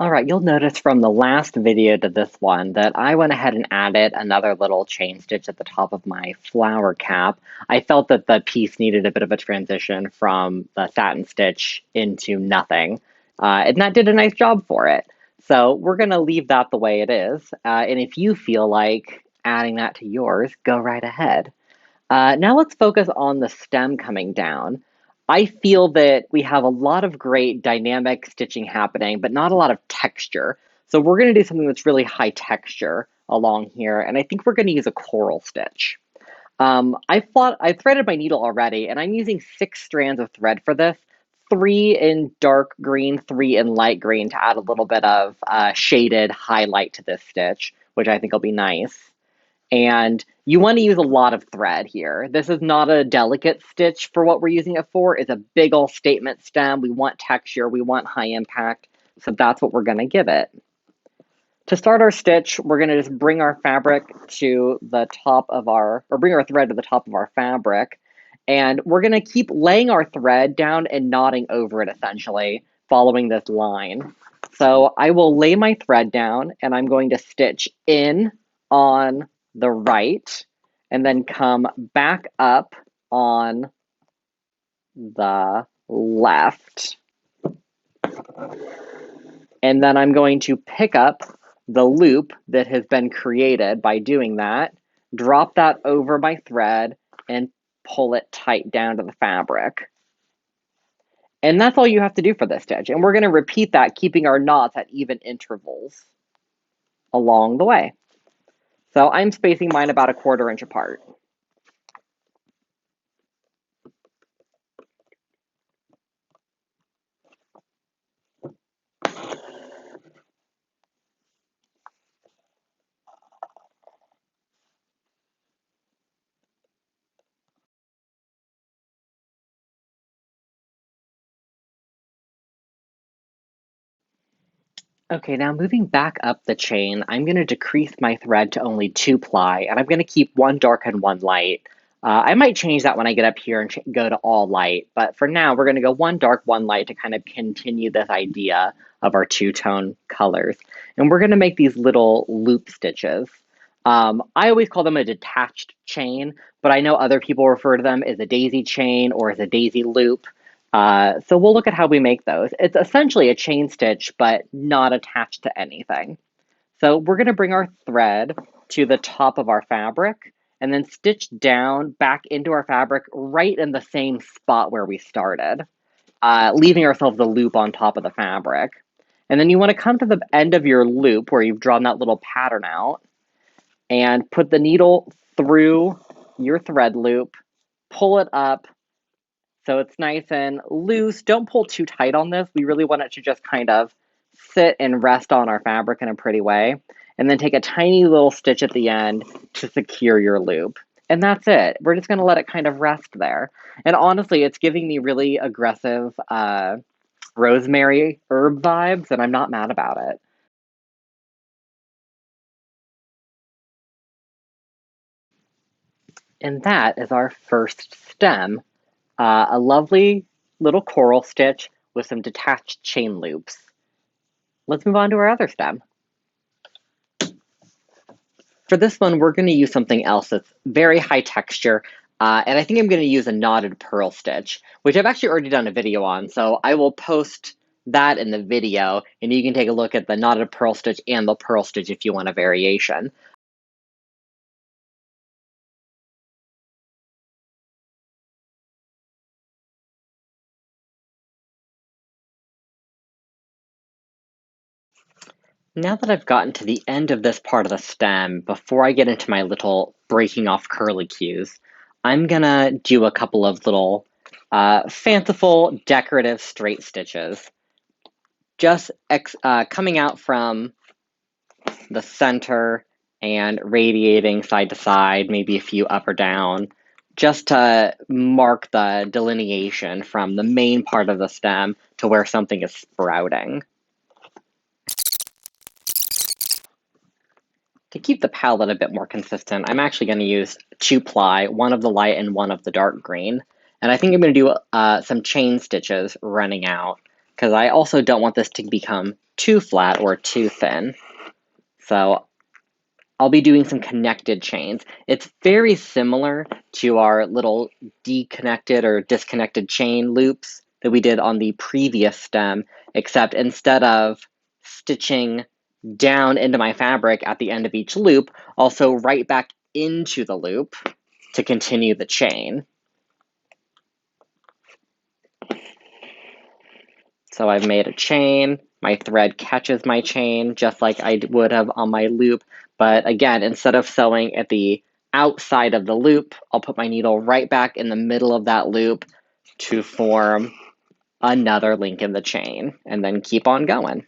All right, you'll notice from the last video to this one that I went ahead and added another little chain stitch at the top of my flower cap. I felt that the piece needed a bit of a transition from the satin stitch into nothing, and that did a nice job for it. So we're gonna leave that the way it is, and if you feel like adding that to yours, go right ahead. Now let's focus on the stem coming down. I feel that we have a lot of great dynamic stitching happening, but not a lot of texture. So we're going to do something that's really high texture along here, and I think we're going to use a coral stitch. I threaded my needle already, and I'm using 6 strands of thread for this. 3 in dark green, 3 in light green to add a little bit of shaded highlight to this stitch, which I think will be nice. And you want to use a lot of thread here. This is not a delicate stitch for what we're using it for. It's a big old statement stem. We want texture, we want high impact, so that's what we're going to give it. To start our stitch, we're going to just bring our fabric to the top of bring our thread to the top of our fabric, and we're going to keep laying our thread down and knotting over it essentially, following this line. So I will lay my thread down and I'm going to stitch in on the right and then come back up on the left. And then I'm going to pick up the loop that has been created by doing that, drop that over my thread, and pull it tight down to the fabric. And that's all you have to do for this stitch. And we're going to repeat that, keeping our knots at even intervals along the way. So I'm spacing mine about 1/4 inch apart. Okay, now moving back up the chain, I'm going to decrease my thread to only 2-ply, and I'm going to keep one dark and one light. I might change that when I get up here and go to all light, but for now, we're going to go one dark, one light to kind of continue this idea of our two-tone colors. And we're going to make these little loop stitches. I always call them a detached chain, but I know other people refer to them as a daisy chain or as a daisy loop. So we'll look at how we make those. It's essentially a chain stitch, but not attached to anything. So we're going to bring our thread to the top of our fabric and then stitch down back into our fabric right in the same spot where we started, leaving ourselves a loop on top of the fabric. And then you want to come to the end of your loop where you've drawn that little pattern out and put the needle through your thread loop, pull it up, so it's nice and loose. Don't pull too tight on this. We really want it to just kind of sit and rest on our fabric in a pretty way. And then take a tiny little stitch at the end to secure your loop. And that's it. We're just going to let it kind of rest there. And honestly, it's giving me really aggressive rosemary herb vibes, and I'm not mad about it. And that is our first stem. A lovely little coral stitch with some detached chain loops. Let's move on to our other stem. For this one, we're going to use something else that's very high texture, and I think I'm going to use a knotted purl stitch, which I've actually already done a video on, so I will post that in the video, and you can take a look at the knotted purl stitch and the purl stitch if you want a variation. Now that I've gotten to the end of this part of the stem, before I get into my little breaking off curly cues, I'm gonna do a couple of little fanciful decorative straight stitches. Just coming out from the center and radiating side to side, maybe a few up or down, just to mark the delineation from the main part of the stem to where something is sprouting. To keep the palette a bit more consistent, I'm actually going to use 2-ply, one of the light and one of the dark green. And I think I'm going to do some chain stitches running out. because I also don't want this to become too flat or too thin. So I'll be doing some connected chains. It's very similar to our little deconnected or disconnected chain loops that we did on the previous stem, except instead of stitching down into my fabric at the end of each loop, also right back into the loop to continue the chain. So I've made a chain, my thread catches my chain just like I would have on my loop, but again, instead of sewing at the outside of the loop, I'll put my needle right back in the middle of that loop to form another link in the chain, and then keep on going.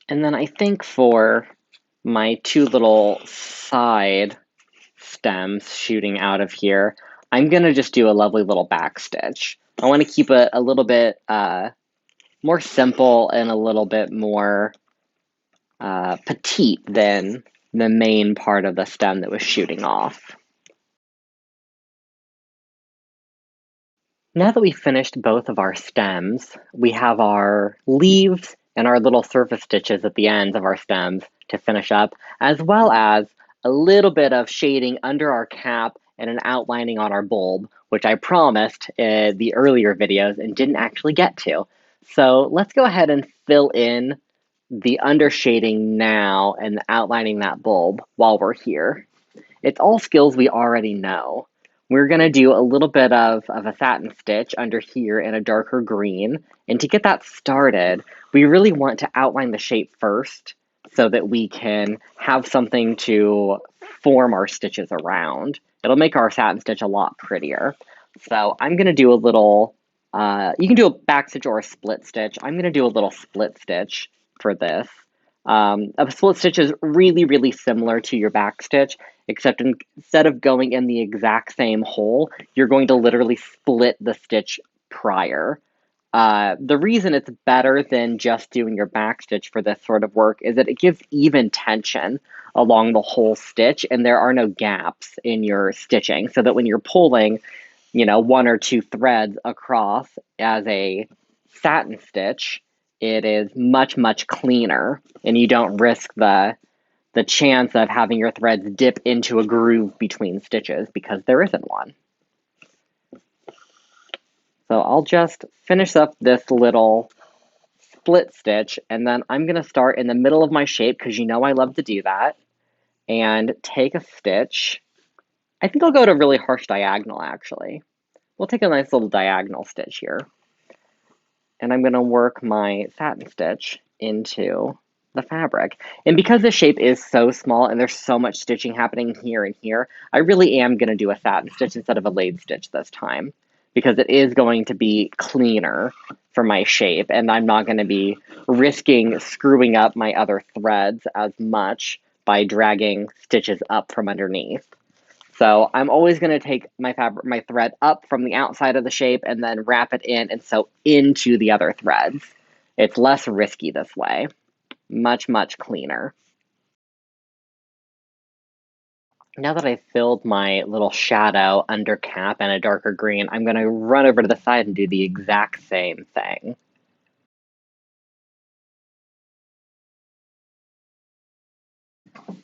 And then I think for my two little side stems shooting out of here, I'm gonna just do a lovely little back stitch. I want to keep it a little bit more simple and a little bit more petite than the main part of the stem that was shooting off. Now that we've finished both of our stems, we have our leaves and our little surface stitches at the ends of our stems to finish up, as well as a little bit of shading under our cap and an outlining on our bulb, which I promised in the earlier videos and didn't actually get to. So let's go ahead and fill in the undershading now and outlining that bulb while we're here. It's all skills we already know. We're going to do a little bit of a satin stitch under here in a darker green. And to get that started, we really want to outline the shape first so that we can have something to form our stitches around. It'll make our satin stitch a lot prettier. So I'm going to do a little, you can do a back stitch or a split stitch. I'm going to do a little split stitch for this. A split stitch is really, really similar to your back stitch, except instead of going in the exact same hole, you're going to literally split the stitch prior. The reason it's better than just doing your back stitch for this sort of work is that it gives even tension along the whole stitch, and there are no gaps in your stitching, so that when you're pulling, one or two threads across as a satin stitch, it is much, much cleaner, and you don't risk the chance of having your threads dip into a groove between stitches because there isn't one. So I'll just finish up this little split stitch, and then I'm going to start in the middle of my shape because I love to do that, and take a stitch. I think I'll go to a really harsh diagonal, actually. We'll take a nice little diagonal stitch here. And I'm going to work my satin stitch into the fabric. And because the shape is so small and there's so much stitching happening here and here, I really am going to do a satin stitch instead of a lace stitch this time, because it is going to be cleaner for my shape, and I'm not going to be risking screwing up my other threads as much by dragging stitches up from underneath. So I'm always going to take my thread up from the outside of the shape and then wrap it in and sew into the other threads. It's less risky this way. Much, much cleaner. Now that I've filled my little shadow under cap in a darker green, I'm going to run over to the side and do the exact same thing.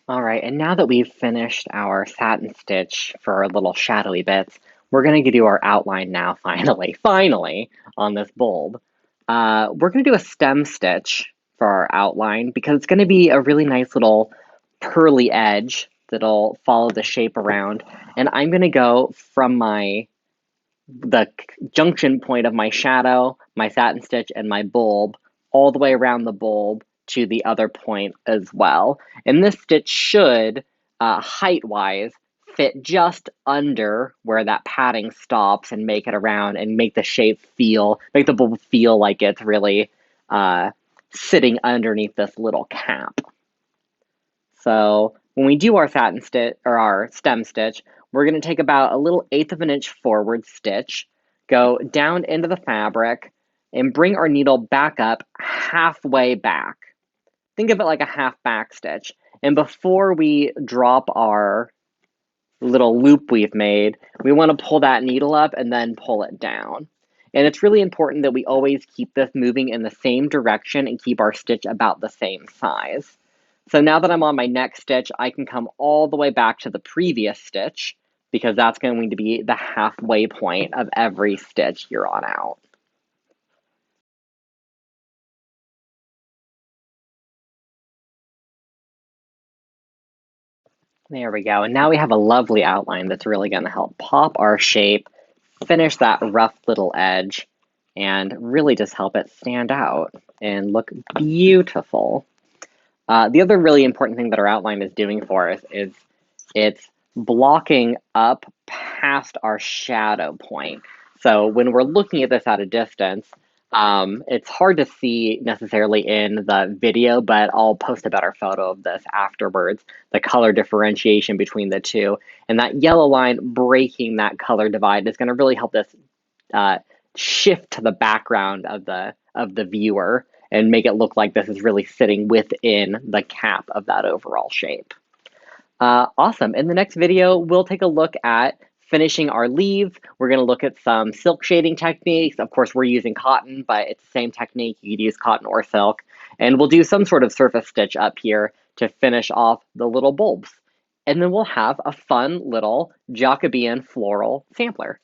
All right, and now that we've finished our satin stitch for our little shadowy bits, we're going to do our outline now, finally, on this bulb. We're going to do a stem stitch for our outline because it's going to be a really nice little pearly edge that'll follow the shape around. And I'm going to go from the junction point of my shadow, my satin stitch, and my bulb all the way around the bulb to the other point as well. And this stitch should, height-wise, fit just under where that padding stops and make it around and make the bulb feel like it's really sitting underneath this little cap. So when we do our satin stitch or our stem stitch, we're going to take about a little 1/8 of an inch forward stitch, go down into the fabric, and bring our needle back up halfway back. Think of it like a half back stitch. And before we drop our little loop we've made, we want to pull that needle up and then pull it down. And it's really important that we always keep this moving in the same direction and keep our stitch about the same size. So now that I'm on my next stitch, I can come all the way back to the previous stitch because that's going to be the halfway point of every stitch here on out. There we go. And now we have a lovely outline that's really going to help pop our shape, finish that rough little edge, and really just help it stand out and look beautiful. The other really important thing that our outline is doing for us is it's blocking up past our shadow point. So when we're looking at this at a distance, it's hard to see necessarily in the video, but I'll post a better photo of this afterwards, the color differentiation between the two. And that yellow line breaking that color divide is going to really help this shift to the background of the viewer and make it look like this is really sitting within the cap of that overall shape. Awesome. In the next video, we'll take a look at finishing our leaves. We're going to look at some silk shading techniques. Of course, we're using cotton, but it's the same technique. You could use cotton or silk. And we'll do some sort of surface stitch up here to finish off the little bulbs. And then we'll have a fun little Jacobean floral sampler.